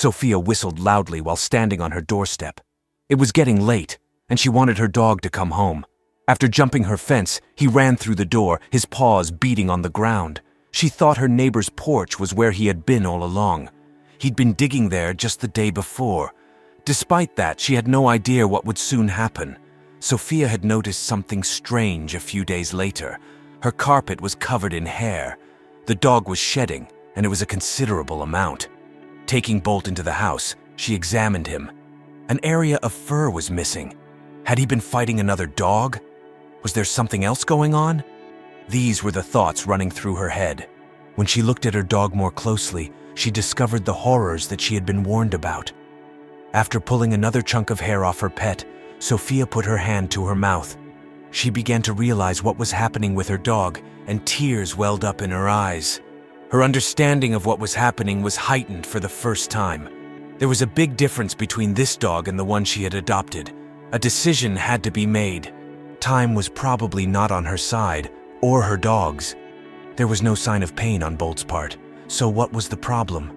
Sofia whistled loudly while standing on her doorstep. It was getting late, and she wanted her dog to come home. After jumping her fence, he ran through the door, his paws beating on the ground. She thought her neighbor's porch was where he had been all along. He'd been digging there just the day before. Despite that, she had no idea what would soon happen. Sofia had noticed something strange a few days later. Her carpet was covered in hair. The dog was shedding, and it was a considerable amount. Taking Bolt into the house, she examined him. An area of fur was missing. Had he been fighting another dog? Was there something else going on? These were the thoughts running through her head. When she looked at her dog more closely, she discovered the horrors that she had been warned about. After pulling another chunk of hair off her pet, Sofia put her hand to her mouth. She began to realize what was happening with her dog, and tears welled up in her eyes. Her understanding of what was happening was heightened for the first time. There was a big difference between this dog and the one she had adopted. A decision had to be made. Time was probably not on her side, or her dog's. There was no sign of pain on Bolt's part, so what was the problem?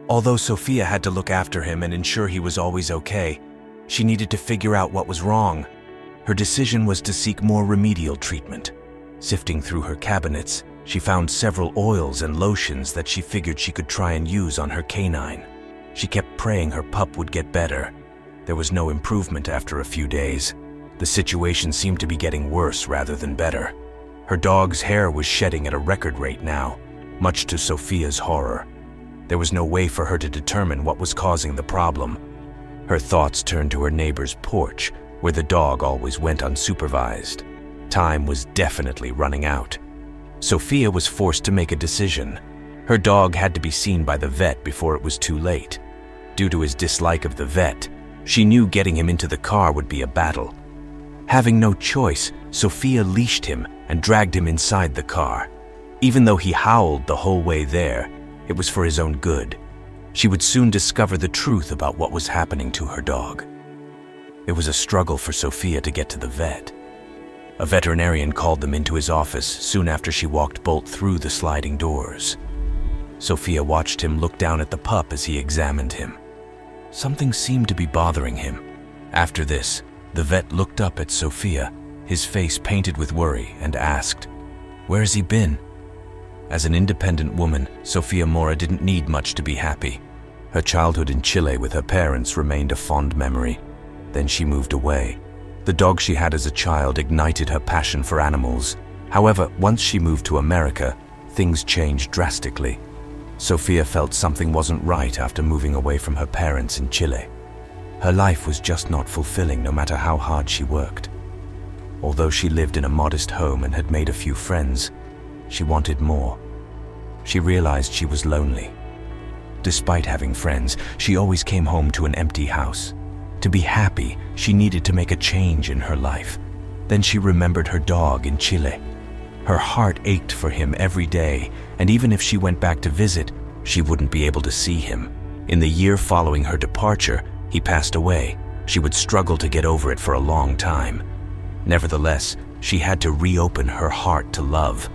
Although Sofia had to look after him and ensure he was always okay, she needed to figure out what was wrong. Her decision was to seek more remedial treatment. Sifting through her cabinets, she found several oils and lotions that she figured she could try and use on her canine. She kept praying her pup would get better. There was no improvement after a few days. The situation seemed to be getting worse rather than better. Her dog's hair was shedding at a record rate now, much to Sofia's horror. There was no way for her to determine what was causing the problem. Her thoughts turned to her neighbor's porch, where the dog always went unsupervised. Time was definitely running out. Sofia was forced to make a decision. Her dog had to be seen by the vet before it was too late. Due to his dislike of the vet, she knew getting him into the car would be a battle. Having no choice, Sofia leashed him and dragged him inside the car. Even though he howled the whole way there, it was for his own good. She would soon discover the truth about what was happening to her dog. It was a struggle for Sofia to get to the vet. A veterinarian called them into his office soon after she walked Bolt through the sliding doors. Sofia watched him look down at the pup as he examined him. Something seemed to be bothering him. After this, the vet looked up at Sofia, his face painted with worry, and asked, "Where has he been?" As an independent woman, Sofia Mora didn't need much to be happy. Her childhood in Chile with her parents remained a fond memory. Then she moved away. The dog she had as a child ignited her passion for animals. However, once she moved to America, things changed drastically. Sofia felt something wasn't right after moving away from her parents in Chile. Her life was just not fulfilling no matter how hard she worked. Although she lived in a modest home and had made a few friends, she wanted more. She realized she was lonely. Despite having friends, she always came home to an empty house. To be happy, she needed to make a change in her life. Then she remembered her dog in Chile. Her heart ached for him every day, and even if she went back to visit, she wouldn't be able to see him. In the year following her departure, he passed away. She would struggle to get over it for a long time. Nevertheless, she had to reopen her heart to love.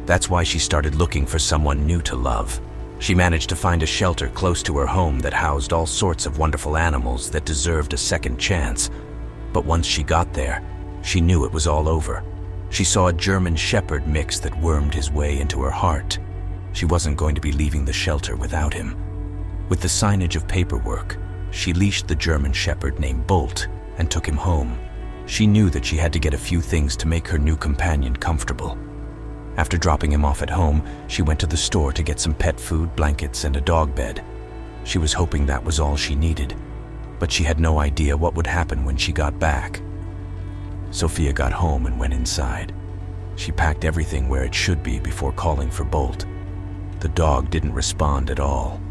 That's why she started looking for someone new to love. She managed to find a shelter close to her home that housed all sorts of wonderful animals that deserved a second chance. But once she got there, she knew it was all over. She saw a German Shepherd mix that wormed his way into her heart. She wasn't going to be leaving the shelter without him. With the signage of paperwork, she leashed the German Shepherd named Bolt and took him home. She knew that she had to get a few things to make her new companion comfortable. After dropping him off at home, she went to the store to get some pet food, blankets, and a dog bed. She was hoping that was all she needed, but she had no idea what would happen when she got back. Sofia got home and went inside. She packed everything where it should be before calling for Bolt. The dog didn't respond at all.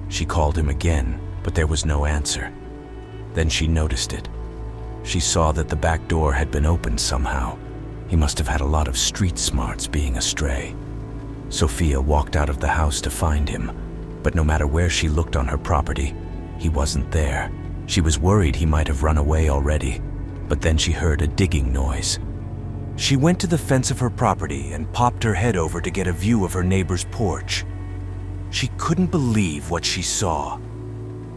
She called him again, but there was no answer. Then she noticed it. She saw that the back door had been opened somehow. He must have had a lot of street smarts being a stray. Sofia walked out of the house to find him, but no matter where she looked on her property, he wasn't there. She was worried he might have run away already, but then she heard a digging noise. She went to the fence of her property and popped her head over to get a view of her neighbor's porch. She couldn't believe what she saw.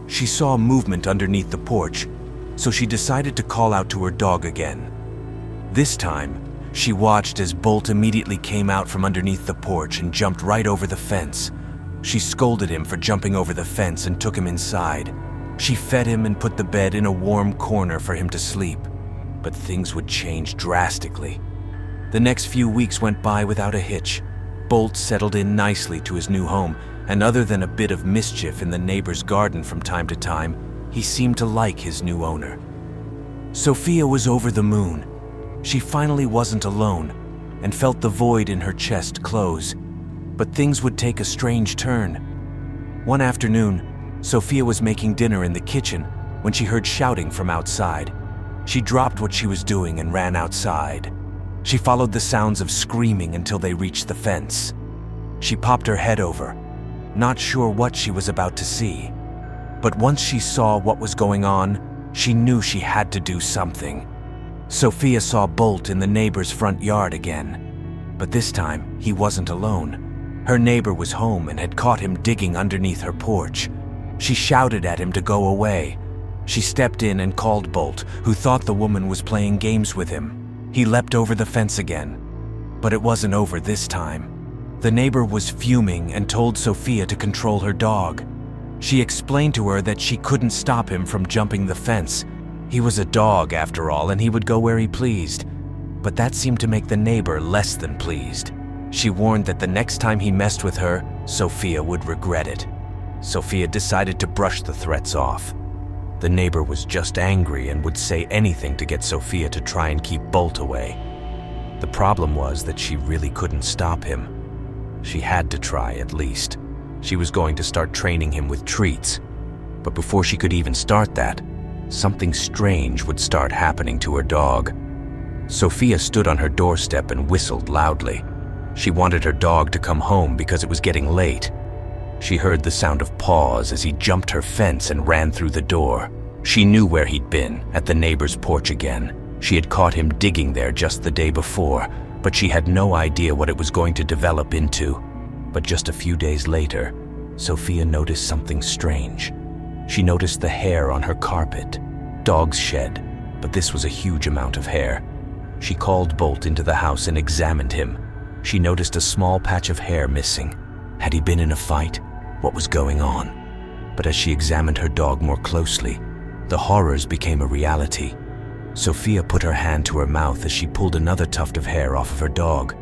She saw movement underneath the porch, so she decided to call out to her dog again. This time, she watched as Bolt immediately came out from underneath the porch and jumped right over the fence. She scolded him for jumping over the fence and took him inside. She fed him and put the bed in a warm corner for him to sleep. But things would change drastically. The next few weeks went by without a hitch. Bolt settled in nicely to his new home, and other than a bit of mischief in the neighbor's garden from time to time, he seemed to like his new owner. Sofia was over the moon. She finally wasn't alone and felt the void in her chest close. But things would take a strange turn. One afternoon, Sofia was making dinner in the kitchen when she heard shouting from outside. She dropped what she was doing and ran outside. She followed the sounds of screaming until they reached the fence. She popped her head over, not sure what she was about to see. But once she saw what was going on, she knew she had to do something. Sofia saw Bolt in the neighbor's front yard again. But this time, he wasn't alone. Her neighbor was home and had caught him digging underneath her porch. She shouted at him to go away. She stepped in and called Bolt, who thought the woman was playing games with him. He leapt over the fence again. But it wasn't over this time. The neighbor was fuming and told Sofia to control her dog. She explained to her that she couldn't stop him from jumping the fence. He was a dog, after all, and he would go where he pleased. But that seemed to make the neighbor less than pleased. She warned that the next time he messed with her, Sofia would regret it. Sofia decided to brush the threats off. The neighbor was just angry and would say anything to get Sofia to try and keep Bolt away. The problem was that she really couldn't stop him. She had to try, at least. She was going to start training him with treats. But before she could even start that, something strange would start happening to her dog. Sofia stood on her doorstep and whistled loudly. She wanted her dog to come home because it was getting late. She heard the sound of paws as he jumped her fence and ran through the door. She knew where he'd been, at the neighbor's porch again. She had caught him digging there just the day before, but she had no idea what it was going to develop into. But just a few days later, Sofia noticed something strange. She noticed the hair on her carpet. Dogs shed, but this was a huge amount of hair. She called Bolt into the house and examined him. She noticed a small patch of hair missing. Had he been in a fight? What was going on? But as she examined her dog more closely, the horrors became a reality. Sofia put her hand to her mouth as she pulled another tuft of hair off of her dog.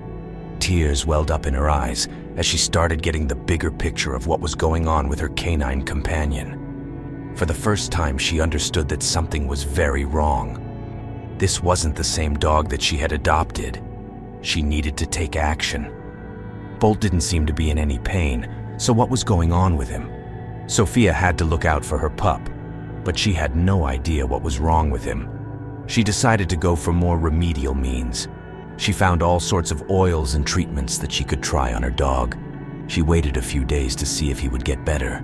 Tears welled up in her eyes as she started getting the bigger picture of what was going on with her canine companion. For the first time, she understood that something was very wrong. This wasn't the same dog that she had adopted. She needed to take action. Bolt didn't seem to be in any pain, so what was going on with him? Sofia had to look out for her pup, but she had no idea what was wrong with him. She decided to go for more remedial means. She found all sorts of oils and treatments that she could try on her dog. She waited a few days to see if he would get better.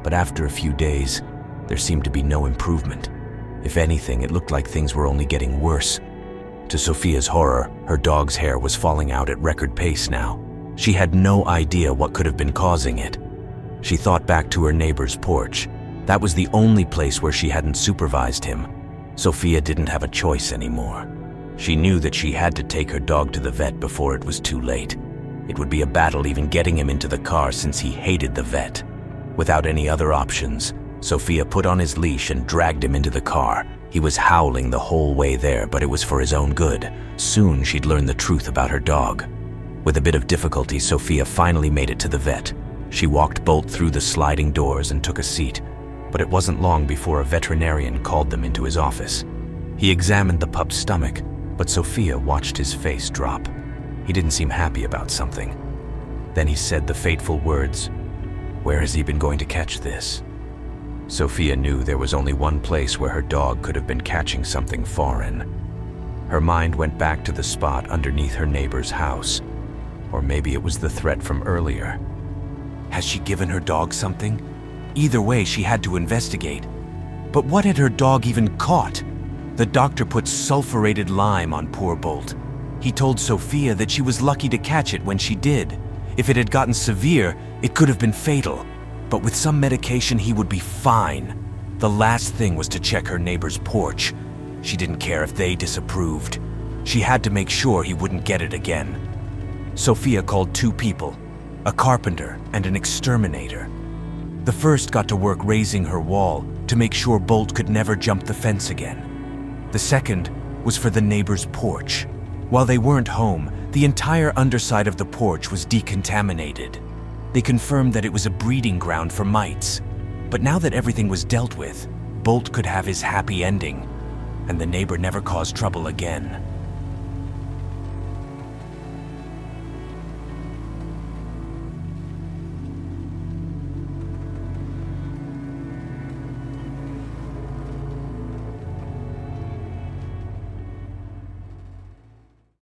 But after a few days, there seemed to be no improvement. If anything, it looked like things were only getting worse. To Sofia's horror, her dog's hair was falling out at record pace now. She had no idea what could have been causing it. She thought back to her neighbor's porch. That was the only place where she hadn't supervised him. Sofia didn't have a choice anymore. She knew that she had to take her dog to the vet before it was too late. It would be a battle even getting him into the car since he hated the vet. Without any other options, Sofia put on his leash and dragged him into the car. He was howling the whole way there, but it was for his own good. Soon she'd learn the truth about her dog. With a bit of difficulty, Sofia finally made it to the vet. She walked Bolt through the sliding doors and took a seat, but it wasn't long before a veterinarian called them into his office. He examined the pup's stomach, but Sofia watched his face drop. He didn't seem happy about something. Then he said the fateful words, "Where has he been going to catch this?" Sofia knew there was only one place where her dog could have been catching something foreign. Her mind went back to the spot underneath her neighbor's house. Or maybe it was the threat from earlier. Has she given her dog something? Either way, she had to investigate. But what had her dog even caught? The doctor put sulfurated lime on poor Bolt. He told Sofia that she was lucky to catch it when she did. If it had gotten severe, it could have been fatal. but with some medication he would be fine. The last thing was to check her neighbor's porch. She didn't care if they disapproved. She had to make sure he wouldn't get it again. Sofia called 2 people, a carpenter and an exterminator. The first got to work raising her wall to make sure Bolt could never jump the fence again. The second was for the neighbor's porch. While they weren't home, the entire underside of the porch was decontaminated. They confirmed that it was a breeding ground for mites. But now that everything was dealt with, Bolt could have his happy ending, and the neighbor never caused trouble again.